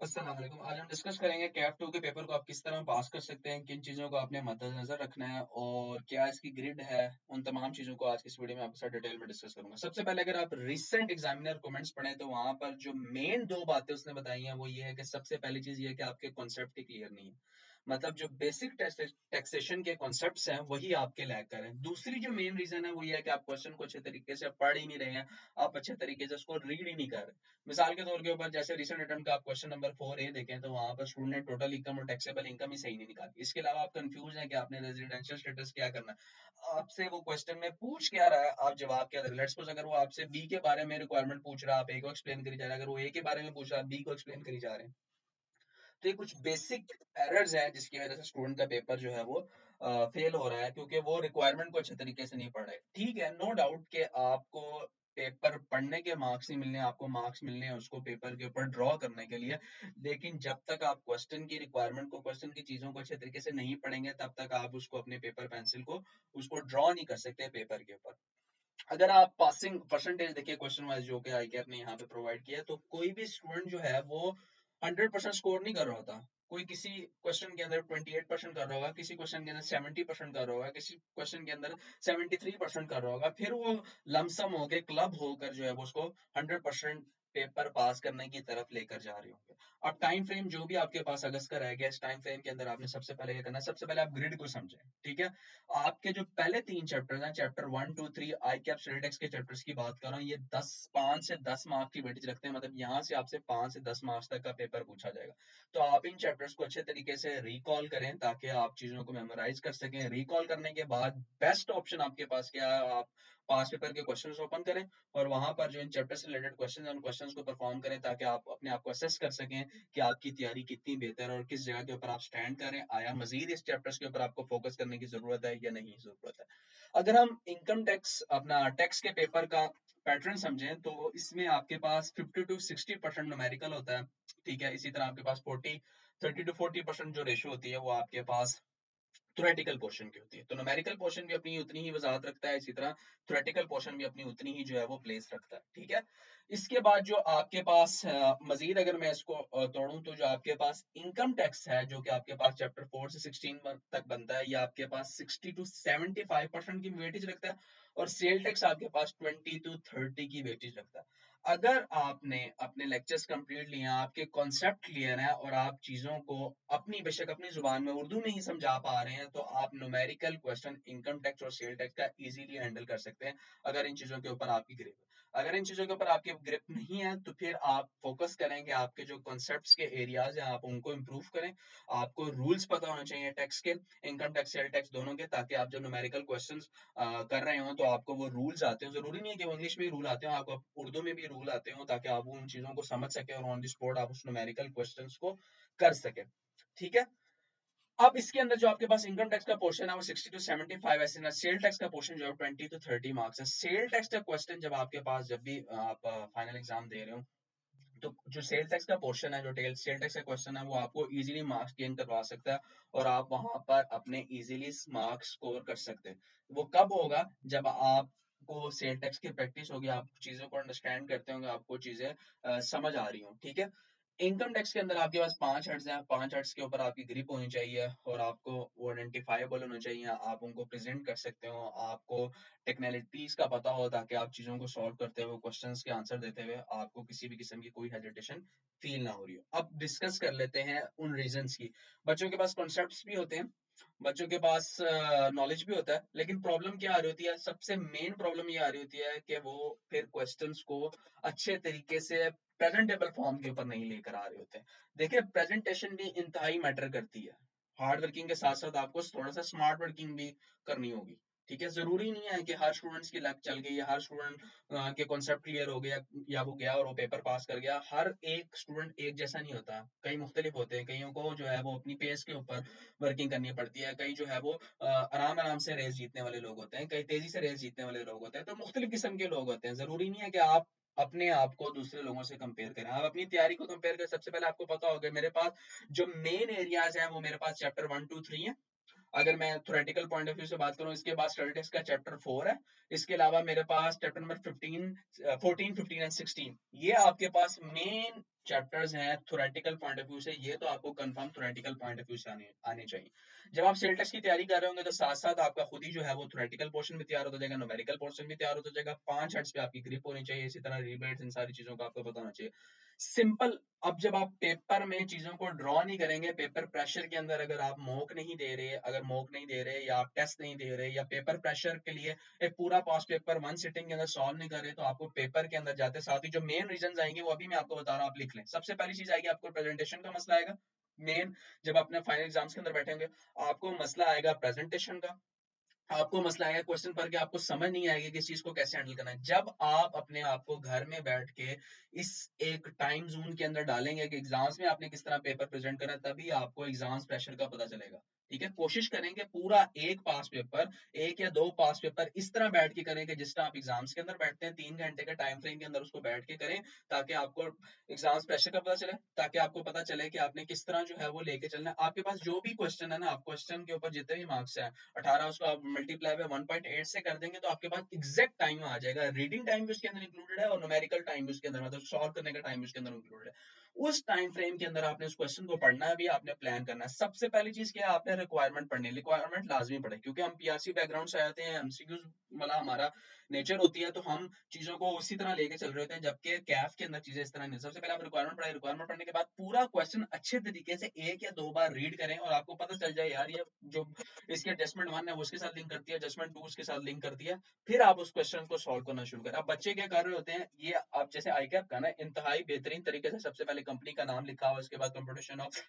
अस्सलाम वालेकुम। आज हम डिस्कस करेंगे कैट 2 के पेपर को आप किस तरह पास कर सकते हैं, किन चीज़ों को आपने मद्देनज़र रखना है और क्या इसकी ग्रिड है। उन तमाम चीज़ों को आज की इस वीडियो में आपके साथ डिटेल में डिस्कस करूंगा। सबसे पहले अगर आप रिसेंट एग्जामिनर कमेंट्स पढ़ें तो वहां पर जो मेन दो बातें उसने बताई हैं वो ये है कि सबसे पहली चीज़ ये है कि आपके कॉन्सेप्ट ही क्लियर नहीं है। मतलब जो बेसिक टैक्सेशन के कॉन्सेप्ट्स हैं वही आपके लैग कर रहे हैं। दूसरी जो मेन रीजन है वो ये है कि आप क्वेश्चन को अच्छे तरीके से पढ़ ही नहीं रहे हैं, आप अच्छे तरीके से उसको रीड ही नहीं कर रहे। मिसाल के तौर के ऊपर जैसे रिसेंट अटेम्प्ट का आप क्वेश्चन नंबर 4A देखें तो वहां पर स्टूडेंट ने टोटल इनकम और टैक्सेबल इनकम ही सही नहीं निकाली। इसके अलावा आप कंफ्यूज हैं कि आपने रेजिडेंशियल स्टेटस क्या करना है, आपसे वो क्वेश्चन में पूछ क्या रहा है, आप जवाब क्या दे। लेट्स सपोज अगर वो आपसे बी के बारे में रिक्वायरमेंट पूछ रहा है, आप ए को एक्सप्लेन करी जा रहे हैं, अगर वो ए के बारे में पूछ रहा है, बी को एक्सप्लेन करी जा रहे हैं। तो ये कुछ बेसिक एरर्स हैं जिसकी वजह से स्टूडेंट का पेपर जो है वो फेल हो रहा है, क्योंकि वो रिक्वायरमेंट को अच्छे तरीके से नहीं पढ़ रहे। ठीक है, नो डाउट कि आपको पेपर पढ़ने के मार्क्स ही मिलने हैं, आपको मार्क्स मिलने हैं उसको पेपर के ऊपर ड्रॉ करने के लिए। लेकिन जब तक आप क्वेश्चन की रिक्वायरमेंट को, क्वेश्चन की चीजों को अच्छे तरीके से नहीं पढ़ेंगे तब तक आप उसको अपने पेपर पेंसिल को उसको ड्रॉ नहीं कर सकते पेपर के ऊपर। अगर आप पासिंग परसेंटेज देखिए क्वेश्चन वाइज जो कि आई कैप ने यहाँ पे प्रोवाइड किया है, तो कोई भी स्टूडेंट जो है वो 100% स्कोर नहीं कर रहा होता। कोई किसी क्वेश्चन के अंदर 28% कर रहा होगा, किसी क्वेश्चन के अंदर 70% कर रहा होगा, किसी क्वेश्चन के अंदर 73% कर रहा होगा, फिर वो लमसम होकर क्लब होकर जो है वो उसको 100% पेपर पास करने की तरफ लेकर जा रहे होंगे। अब टाइम फ्रेम जो भी आपके पास अगस्त का रह गया, इस टाइम फ्रेम के अंदर आपने सबसे पहले क्या करना है, सबसे पहले आप ग्रिड को समझें। ठीक है, आपके जो पहले 3 चैप्टर हैं, चैप्टर 1 2 3 आई कैप सिलेटेक्स के चैप्टर्स की बात कर रहा हूँ, ये 5 से 10 मार्क की वेटेज रखते हैं। मतलब यहाँ से आपसे 5 से 10 मार्क्स तक का पेपर पूछा जाएगा। तो आप इन चैप्टर्स को अच्छे तरीके से रिकॉल करें ताकि आप चीजों को मेमोराइज कर सकें। रिकॉल करने के बाद बेस्ट ऑप्शन आपके पास क्या है, आप पास पेपर के क्वेश्चंस ओपन करें और वहां पर जो इन चैप्टर से रिलेटेड क्वेश्चन हैं उन क्वेश्चंस को परफॉर्म करें ताकि आप अपने आप को असेस कर सकें कि आपकी तैयारी कितनी बेहतर है और किस जगह के ऊपर आप स्टैंड करें। आया मजीद इस चैप्टर्स के ऊपर आपको फोकस करने की जरूरत है या नहीं जरूरत है। अगर हम इनकम टैक्स अपना टैक्स के पेपर का पैटर्न समझें तो इसमें आपके पास 50 to 60% न्यूमेरिकल होता है। ठीक है, इसी तरह आपके पास 30 to 40% जो रेशो होती है वो आपके पास थ्योरेटिकल पोर्शन की होती है। तो न्यूमेरिकल पोर्शन भी अपनी उतनी ही वजाहत रखता है, इसी तरह थ्योरेटिकल पोर्शन भी अपनी उतनी ही जो है वो प्लेस रखता है। ठीक है, इसके बाद जो आपके पास मजीद अगर मैं इसको तोड़ूं तो जो आपके पास इनकम टैक्स है जो कि आपके पास चैप्टर 4 से 16 तक बनता है, ये आपके पास 60 to 75% की वेटेज रखता है और सेल टैक्स आपके पास 20 to 30 की वेटेज रखता है। अगर आपने अपने लेक्चर्स कंप्लीट लिए हैं, आपके कॉन्सेप्ट क्लियर हैं और आप चीजों को अपनी बेशक अपनी जुबान में उर्दू में ही समझा पा रहे हैं, तो आप न्यूमेरिकल क्वेश्चन इनकम टैक्स और सेल टैक्स का इजीली हैंडल कर सकते हैं अगर इन चीजों के ऊपर आपकी ग्रिप है। अगर इन चीजों के ऊपर आपकी ग्रिप नहीं है तो फिर आप फोकस करें कि आपके जो कॉन्सेप्ट्स के एरियाज हैं आप उनको इम्प्रूव करें। आपको रूल्स पता होने चाहिए टैक्स के, इनकम टैक्स सेल टैक्स दोनों के, ताकि आप जब न्यूमेरिकल क्वेश्चन कर रहे हो तो आपको वो रूल्स आते हो। जरूरी नहीं है कि वो इंग्लिश में ही रूल आते हो, आपको उर्दू में भी रूल आते हो ताकि आप उन चीजों को समझ सके और ऑन द स्पॉट आप उस न्यूमेरिकल क्वेश्चंस को कर सके। ठीक है, अब इसके अंदर जो आपके पास इनकम टैक्स का पोर्शन है वो 60 to 75 ऐसे ना, सेल टैक्स का पोर्शन जो है 20 to 30 मार्क्स है। सेल टैक्स का क्वेश्चन जब आपके पास, जब भी आप फाइनल एग्जाम दे रहे हो, तो जो सेल टैक्स का पोर्शन है, जो टेल सेल टैक्स का क्वेश्चन है वो आपको इजीली मार्क्स गेन करवा सकता है और आप वहां पर अपने इजीली मार्क्स स्कोर कर सकते हैं। वो कब होगा, जब आपको सेल टैक्स की प्रैक्टिस होगी, आप चीजों को अंडरस्टैंड करते होंगे, आपको चीजें समझ आ रही हो। ठीक है, इनकम टैक्स के अंदर आपके पास 5 हेड्स हैं, 5 हेड्स के ऊपर आपकी ग्रिप होनी चाहिए और आपको वो आइडेंटिफाइबल होने चाहिए, आप उनको प्रेजेंट कर सकते हो, आपको टेक्निकलिटीज का पता हो ताकि आप चीजों को सॉल्व करते हुए, क्वेश्चंस के आंसर देते हुए आपको किसी भी किस्म की कोई हेजिटेशन फील ना हो रही हो। अब डिस्कस कर लेते हैं उन रीजंस की। बच्चों के पास कॉन्सेप्ट्स भी होते हैं, बच्चों के पास नॉलेज भी होता है, लेकिन प्रॉब्लम क्या आ रही होती है, सबसे मेन प्रॉब्लम ये आ रही होती है कि वो फिर क्वेश्चंस को अच्छे तरीके से प्रेजेंटेबल फॉर्म के ऊपर नहीं लेकर आ रहे होते हैं। देखिए, प्रेजेंटेशन भी इंतहाई मैटर करती है। हार्ड वर्किंग के साथ साथ आपको थोड़ा सा स्मार्ट वर्किंग भी करनी होगी। ठीक है, जरूरी नहीं है कि हर स्टूडेंट्स की लक चल गई, हर स्टूडेंट के कॉन्सेप्ट क्लियर हो गया या वो गया और वो पेपर पास कर गया। हर एक स्टूडेंट एक जैसा नहीं होता, कई मुख्तलिफ होते हैं। कईयों को जो है वो अपनी पेस के ऊपर वर्किंग करनी पड़ती है, कई जो है वो आराम आराम से रेस जीतने वाले लोग होते हैं, कई तेजी से रेस जीतने वाले लोग होते हैं। तो मुख्तलिफ किस्म के लोग होते हैं, जरूरी नहीं है कि आप अपने आप को दूसरे लोगों से कंपेयर करें। आप अपनी तैयारी को कंपेयर करें। सबसे पहले आपको पता होगा मेरे पास जो मेन एरियाज हैं वो मेरे पास चैप्टर 1 2 3 है अगर मैं थ्योरेटिकल पॉइंट ऑफ व्यू से बात करूं, इसके बाद स्टैटिस्टिक्स का चैप्टर 4 है। इसके अलावा मेरे पास चैप्टर नंबर 14, 15 एंड 16, ये आपके पास मेन चैप्टर्स हैं थ्योरेटिकल पॉइंट ऑफ व्यू से। ये तो आपको confirm theoretical point of view से आने चाहिए। जब आप सेल टेस्ट की तैयारी कर रहे होंगे तो साथ साथ आपका खुद ही जो है वो थ्योरेटिकल पोर्शन भी तैयार होता जाएगा, न्यूमेरिकल पोर्शन भी तैयार होता जाएगा, 5 हेड्स पे आपकी ग्रिप होनी चाहिए, इसी तरह रिबेट्स, इन सारी चीजों का आपको पता होना चाहिए। सिंपल। अब जब आप पेपर में चीजों को ड्रॉ नहीं करेंगे, पेपर प्रेशर के अंदर अगर आप मॉक नहीं दे रहे, अगर मॉक नहीं दे रहे या आप टेस्ट नहीं दे रहे या पेपर प्रेशर के लिए एक पूरा पास पेपर वन सिटिंग के अंदर सॉल्व नहीं कर रहे, तो आपको पेपर के अंदर जाते साथ ही जो मेन रीजंस आएंगे वो अभी मैं आपको बता रहा हूँ, आप लिख लें। सबसे पहली चीज आएगी आपको प्रेजेंटेशन का मसला आएगा मेन। जब अपने फाइनल एग्जाम्स के अंदर बैठेंगे आपको मसला आएगा प्रेजेंटेशन का, आपको मसला आएगा क्वेश्चन पर कि आपको समझ नहीं आएगी कि इस चीज को कैसे हैंडल करना है। जब आप अपने आप को घर में बैठ के इस एक टाइम जोन के अंदर डालेंगे कि एग्जाम्स में आपने किस तरह पेपर प्रेजेंट करना है, तभी आपको एग्जाम्स प्रेशर का पता चलेगा। ठीक है, कोशिश करेंगे पूरा एक पास पेपर, एक या दो पास पेपर इस तरह बैठ के करें कि जिस तरह आप एग्जाम्स के अंदर बैठते हैं 3 घंटे के टाइम फ्रेम के अंदर उसको बैठ के करें, ताकि आपको एग्जाम्स प्रेशर का पता चले, ताकि आपको पता चले कि आपने किस तरह जो है वो लेके चलना है। आपके पास जो भी क्वेश्चन है ना, आप क्वेश्चन के ऊपर जितने भी मार्क्स है 18, उसको आप मल्टीप्लाई बाय 1.8 से कर देंगे तो आपके पास एग्जैक्ट टाइम आ जाएगा। रीडिंग टाइम भी उसके अंदर इंक्लूडेड है और न्यूमेरिकल टाइम भी उसके अंदर, मतलब सॉल्व करने का टाइम भी उसके अंदर इंक्लूडेड है। उस टाइम फ्रेम के अंदर आपने उस क्वेश्चन को पढ़ना है भी, आपने प्लान करना है। सबसे पहली चीज क्या है, आपने रिक्वायरमेंट पढ़नी है। रिक्वायरमेंट लाजमी पढ़े, क्योंकि हम पीआरसी बैकग्राउंड से आते हैं, एमसीक्यूज वाला हमारा नेचर होती है, तो हम चीजों को उसी तरह लेके चल रहे होते हैं, जबकि कैफ के अंदर चीजें इस तरह नहीं। सबसे पहले आप रिक्वायरमेंट पढ़े, रिक्वायरमेंट पढ़ने के बाद पूरा क्वेश्चन अच्छे तरीके से एक या दो बार रीड करें और आपको पता चल जाए यार ये जो इसकी एडजस्टमेंट 1 है वो उसके साथ लिंक करती है, एडजस्टमेंट 2 उसके साथ लिंक करती है। फिर आप उस क्वेश्चन को सॉल्व करना शुरू करें। अब बच्चे क्या कर रहे होते हैं, ये आप जैसे आई कैप का ना इंतहाई बेहतरीन तरीके से सबसे पहले कंपनी का नाम लिखा हुआ, उसके बाद computation of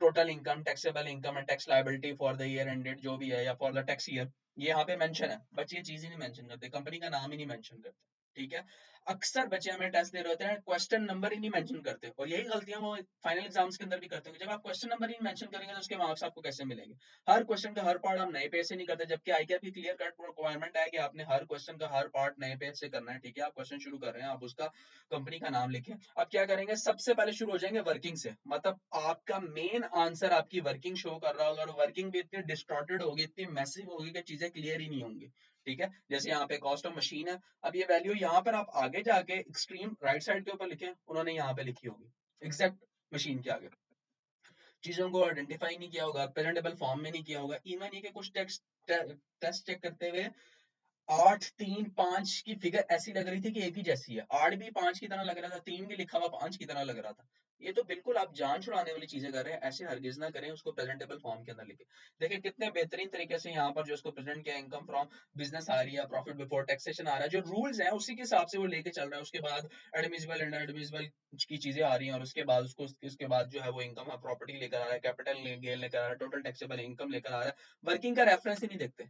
total income, taxable income and tax liability for the year ended जो भी है, या फॉर द टैक्स ईयर, ये यहाँ पे मेंशन है। बच्चे ये चीज ही नहीं मेंशन करते, कंपनी का नाम ही नहीं मेंशन करते। ठीक है, अक्सर बच्चे हमें टेस्ट दे रहे होते हैं, क्वेश्चन नंबर ही नहीं मेंशन करते, और यही गलतियां वो फाइनल एग्जाम्स के अंदर भी करते हैं। जब आप क्वेश्चन नंबर ही मेंशन करेंगे तो उसके मार्क्स आपको कैसे मिलेंगे? हर क्वेश्चन का हर पार्ट हम नए पेज से नहीं करते, जबकि आईक्यूएफ की क्लियर कट रिक्वायरमेंट है कि आपने हर क्वेश्चन का हर पार्ट नए पेज से करना है। ठीक है, आप क्वेश्चन शुरू कर रहे हैं, आप उसका कंपनी का नाम लिखें। अब क्या करेंगे, सबसे पहले शुरू हो जाएंगे वर्किंग से, मतलब आपका मेन आंसर आपकी वर्किंग शो कर रहा होगा, और वर्किंग भी इतनी डिस्टॉर्टेड होगी, इतनी मैसिव होगी कि चीजें क्लियर ही नहीं होंगी। ठीक है, जैसे यहाँ पे कॉस्ट ऑफ मशीन है, अब ये वैल्यू यहाँ पर आप आगे जाके एक्सट्रीम राइट साइड के ऊपर लिखे, उन्होंने यहाँ पे लिखी होगी एग्जैक्ट मशीन के आगे, चीजों को आइडेंटिफाई नहीं किया होगा, प्रेजेंटेबल फॉर्म में नहीं किया होगा। इवन ये कि कुछ टेक्स्ट टेस्ट चेक करते हुए 8, 3, 5 की फिगर ऐसी लग रही थी कि एक ही जैसी है, 8 भी 5 की तरह लग रहा था, 3 भी लिखा हुआ 5 की तरह लग रहा था। ये तो बिल्कुल आप जान छुड़ाने वाली चीजें कर रहे हैं, ऐसे हरगिज ना करें, उसको प्रेजेंटेबल फॉर्म के अंदर लिखे। देखिए कितने बेहतरीन तरीके से यहाँ पर जो इसको प्रेजेंट किया, इनकम फ्रॉम बिजनेस आ रही है, प्रॉफिट बिफोर टैक्सेशन आ रहा है, जो रूल्स हैं उसी के हिसाब से वो लेके चल रहा है। उसके बाद एडमिसिबल एंड एडमिसिबल की चीजें आ रही हैं, और उसके बाद उसके बाद जो है वो इनकम प्रॉपर्टी लेकर आ रहा है, कैपिटल गेन लेकर आ रहा है, टोटल टैक्सेबल इनकम लेकर आ रहा है। वर्किंग का रेफरेंस ही नहीं देखते।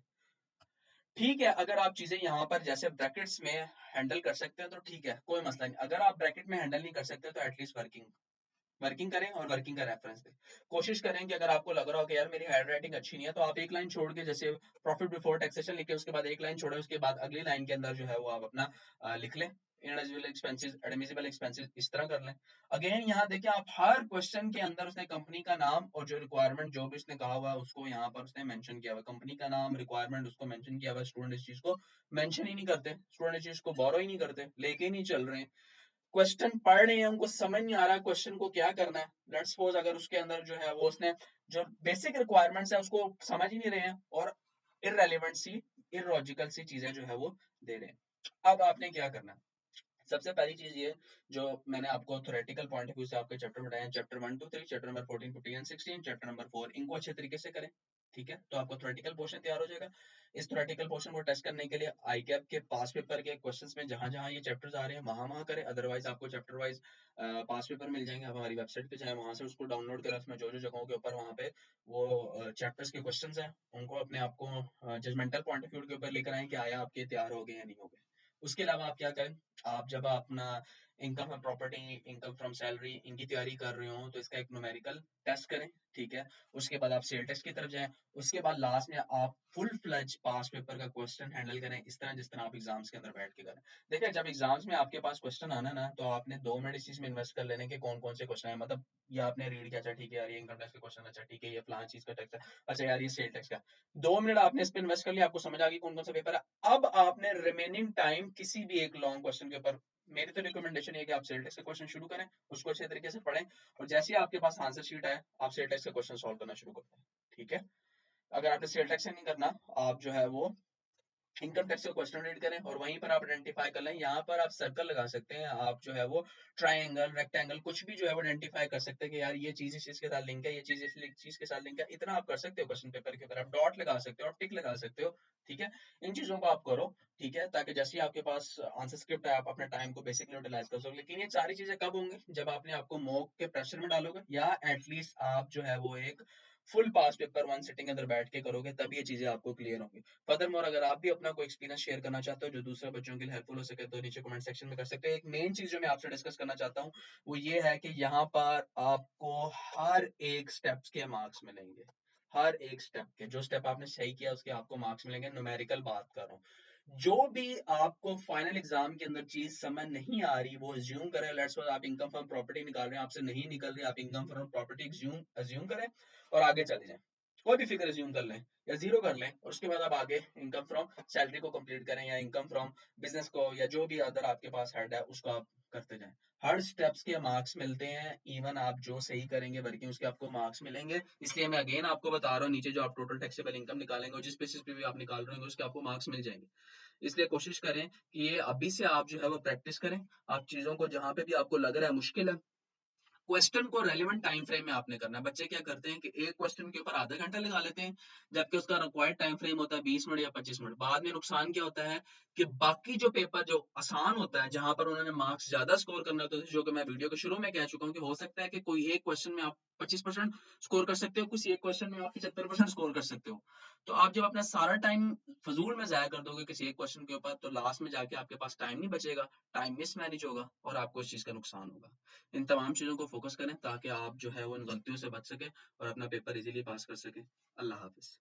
ठीक है, अगर आप चीजें यहाँ पर जैसे ब्रैकेट्स में हैंडल कर सकते हैं तो ठीक है, कोई मसला नहीं। अगर आप ब्रैकेट में हैंडल नहीं कर सकते तो एटलीस्ट वर्किंग वर्किंग करें और वर्किंग का रेफरेंस दें। कोशिश करें कि अगर आपको लग रहा हो कि यार मेरी हैंड राइटिंग अच्छी नहीं है, तो आप एक लाइन छोड़ के जैसे प्रॉफिट बिफोर टैक्सेशन लिखे, उसके बाद एक लाइन छोड़े, उसके बाद अगली लाइन के अंदर जो है वो आप अपना लिख लें, इनएलिजिबल एक्सपेंसेस, एडमिसिबल एक्सपेंसेस, इस तरह कर लें। अगेन यहाँ देखिए, आप हर क्वेश्चन के अंदर उसने कंपनी का नाम और जो रिक्वायरमेंट जो भी उसने कहा हुआ है उसको यहाँ पर उसने मेंशन किया हुआ, कंपनी का नाम, रिक्वायरमेंट उसको मेंशन किया हुआ। स्टूडेंट इस चीज को मेंशन ही नहीं करते, स्टूडेंट इस चीज को बोरो ही नहीं करते, लेके नहीं चल रहे हैं। क्वेश्चन पढ़ रहे हैं, उनको समझ नहीं आ रहा क्वेश्चन को क्या करना है। लेट्स सपोज अगर उसके अंदर जो है वो उसने जो बेसिक रिक्वायरमेंट्स है उसको समझ ही नहीं रहे हैं, और इररेलेवेंट सी, इलॉजिकल सी चीजें जो है वो दे रहे हैं। अब आपने क्या करना है, सबसे पहली चीज ये जो मैंने आपको थ्योरेटिकल पॉइंट ऑफ व्यू से आपके चैप्टर बताए हैं, chapter 1, 2, 3, chapter number 14, 15 and 16, chapter number 4, इनको अच्छे तरीके से करें। ठीक है, तो आपको थ्योरेटिकल पोर्शन तैयार हो जाएगा। इस थ्योरेटिकल पोर्शन को टेस्ट करने के लिए आई कैप के पास पेपर के क्वेश्चंस में जहां जहां ये चैप्टर्स आ रहे हैं वहां वहां करें, अदरवाइज आपको चैप्टर वाइज पास पेपर मिल जाएंगे। आप हमारी वेबसाइट पे जाए, वहां से उसको डाउनलोड करें, उसमें जो जो जगहों के ऊपर वहां पे वो चैप्टर्स के क्वेश्चंस हैं उनको अपने आप को जजमेंटल पॉइंट ऑफ व्यू के ऊपर लेकर आए कि आया आपके तैयार हो गए या नहीं हो गए। उसके अलावा आप क्या करें, आप जब अपना income from property, income from salary, इनकी तैयारी कर रहे हो तो इसका एक न्यूमेरिकल टेस्ट करें, ठीक है। उसके बाद आप सेल टेस्ट की तरफ जाएं। उसके बाद लास्ट में आप फुल फ्लज पास पेपर का क्वेश्चन हैंडल करें इस तरह जिस तरह आप एग्जाम्स के अंदर बैठ के करें। देखिए जब एग्जाम्स में आपके पास क्वेश्चन आना ना, तो आपने 2 मिनट इस चीज में इन्वेस्ट कर लेने के कौन कौन से क्वेश्चन है, मतलब ये आपने रीड किया, अच्छा ठीक है यार ये इनकम टैक्स का क्वेश्चन, अच्छा ठीक है ये फलां चीज का टैक्स है, अच्छा यार ये सेल टैक्स का। 2 मिनट आपने इस पे इन्वेस्ट कर लिया, आपको समझ आ गई कौन कौन सा पेपर है। अब आपने रिमेनिंग टाइम किसी भी एक लॉन्ग क्वेश्चन के ऊपर, मेरी तो रिकमेंडेशन है कि आप सेल टेक्स के क्वेश्चन शुरू करें, उसको अच्छे तरीके से पढ़ें, और जैसे ही आपके पास आंसर शीट आए आप सेल टेक्स के क्वेश्चन सॉल्व करना शुरू कर दें, ठीक है। अगर आपने सेल टेक्स से नहीं करना, आप जो है वो इनकम टैक्स का क्वेश्चन रीड करें और वहीं पर आप आइडेंटिफाई कर लें। यहाँ पर आप सर्कल लगा सकते हैं, आप जो है वो ट्राइंगल, रेक्टेंगल, कुछ भी जो है वो आइडेंटिफाई कर सकते हैं कि यार ये चीज इस चीज के साथ लिंक है, ये चीज इस चीज के साथ लिंक है। इतना आप कर सकते हो क्वेश्चन पेपर के ऊपर, आप डॉट लगा सकते हो, आप टिक लगा सकते हो, ठीक है। इन चीजों को आप करो, ठीक है, ताकि जैसे ही आपके पास आंसर स्क्रिप्ट है आप अपने टाइम को बेसिकली यूटिलाइज कर सको। लेकिन ये सारी चीजें कब होंगी, जब आपने आपको मॉक के प्रेशर में डालोगे, या एटलीस्ट आप जो है वो एक फुल पास पेपर वन सिटिंग के अंदर बैठ के करोगे, तब ये चीजें आपको क्लियर होंगी। फर्दर मोर अगर आप भी अपना कोई एक्सपीरियंस शेयर करना चाहते हो जो दूसरे बच्चों के लिए हेल्पफुल हो सके, तो नीचे कमेंट सेक्शन में कर सकते हो। एक मेन चीज जो मैं आपसे डिस्कस करना चाहता हूँ वो ये है कि यहाँ पर आपको हर एक स्टेप्स के मार्क्स मिलेंगे, हर एक स्टेप के, जो स्टेप आपने सही किया उसके आपको मार्क्स मिलेंगे। न्यूमेरिकल बात कर रहा हूँ। जो भी आपको फाइनल एग्जाम के अंदर चीज समझ नहीं आ रही, वो अज्यूम करें, लेट्स सपोज आप इनकम फ्रॉम प्रॉपर्टी निकाल रहे हैं, आपसे नहीं निकल रही, आप इनकम फ्रॉम प्रॉपर्टी अज्यूम करें और आगे चले जाएं। कोई भी फिगर अज्यूम कर लें या जीरो कर लें, और उसके बाद आप आगे इनकम फ्रॉम सैलरी को कंप्लीट करें या इनकम फ्रॉम बिजनेस को, या जो भी अदर आपके पास हेड है उसको आप करते जाएं। हर स्टेप्स के मार्क्स मिलते हैं, इवन आप जो सही करेंगे वर्किंग उसके आपको मार्क्स मिलेंगे। इसलिए मैं अगेन आपको बता रहा हूँ, नीचे जो आप टोटल टैक्सेबल इनकम निकालेंगे और जिस बेसिस पे भी आप निकाल रहे होंगे उसके आपको मार्क्स मिल जाएंगे। इसलिए कोशिश करें कि ये अभी से आप जो है वो प्रैक्टिस करें। आप चीजों को जहां पे भी आपको लग रहा है मुश्किल है, क्वेश्चन को रेलेवेंट टाइम फ्रेम में आपने करना है। बच्चे क्या करते हैं कि एक क्वेश्चन के ऊपर आधा घंटा लगा लेते हैं, जबकि उसका रिक्वायर्ड टाइम फ्रेम होता है 20 मिनट या 25 मिनट। बाद में नुकसान क्या होता है कि बाकी जो पेपर जो आसान होता है, जहां पर उन्होंने मार्क्स ज्यादा स्कोर करना होता है, जो कि मैं वीडियो के शुरू में कह चुका हूँ कि हो सकता है कि कोई एक क्वेश्चन में आप 25% स्कोर कर सकते हो, किसी एक क्वेश्चन में आप 75% स्कोर कर सकते हो। तो आप जब अपना सारा टाइम फजूल में जाया कर दोगे किसी एक क्वेश्चन के ऊपर, तो लास्ट में जाके आपके पास टाइम नहीं बचेगा, टाइम मिस मैनेज होगा और आपको इस चीज का नुकसान होगा। इन तमाम चीज़ों को फोकस करें ताकि आप जो है वो इन गलतियों से बच सके और अपना पेपर इजीली पास कर सके। अल्लाह हाफिज।